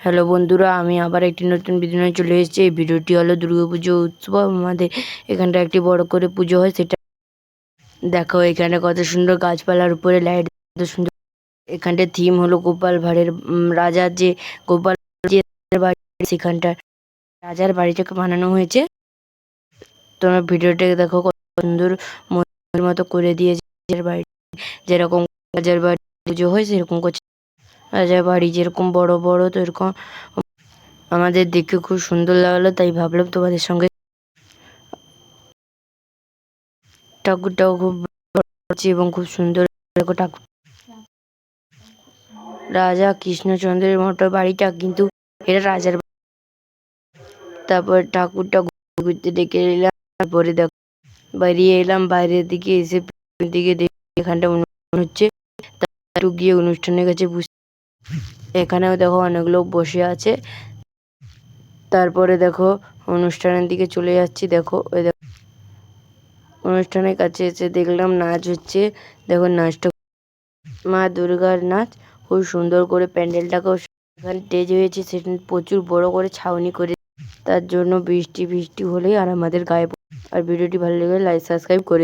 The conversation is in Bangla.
হ্যালো বন্ধুরা, আমি আবার একটি নতুন ভিডিও নিয়ে চলে এসেছি। এই ভিডিওটি হলো দুর্গাপুজো উৎসব। আমাদের এখানটা একটি বড় করে পুজো হয়, সেটা দেখো। এখানে কত সুন্দর গাছপালার উপরে লাইট, কত সুন্দর। এখানটার থিম হলো গোপাল ভাঁড়ের রাজার যে গোপাল যে বাড়ি, সেখানটা রাজার বাড়িটাকে বানানো হয়েছে। তোমরা ভিডিওটা দেখো, কত সুন্দর মন্দিরের মতো করে দিয়েছে। রাজার বাড়ি যেরকম রাজার বাড়ি পুজো হয় সেরকম করছে। রাজার বাড়ি যেরকম বড় বড়, তো এরকম আমাদের দেখে খুব সুন্দর লাগলো, তাই ভাবলাম তোমাদের সঙ্গে। ঠাকুরটাও খুব আছে এবং খুব সুন্দর। দেখো ঠাকুর রাজা কৃষ্ণচন্দ্রের মতো বাড়িটা, কিন্তু এটা রাজার বাড়ি। তারপর ঠাকুরটা ঘুরতে ডেকে এলাম। তারপরে দেখো বেরিয়ে এলাম, বাইরের দিকে এসে দিকে দেখি এখানটা অনুষ্ঠান হচ্ছে। একটু গিয়ে অনুষ্ঠানের কাছে এখানেও দেখো অনেক লোক বসে আছে। তারপরে দেখো অনুষ্ঠানের দিকে চলে যাচ্ছি। দেখো ওই দেখো অনুষ্ঠানের কাছে এসে দেখলাম নাচ হচ্ছে। দেখো নাচটা মা দুর্গার নাচ, খুব সুন্দর করে প্যান্ডেলটাকেও এখানে স্টেজ হয়েছে, সেটা প্রচুর বড় করে ছাউনি করে। তার জন্য বৃষ্টি হলেই আর আমাদের গায়ে। আর ভিডিওটি ভালো লাগলে লাইক সাবস্ক্রাইব করে।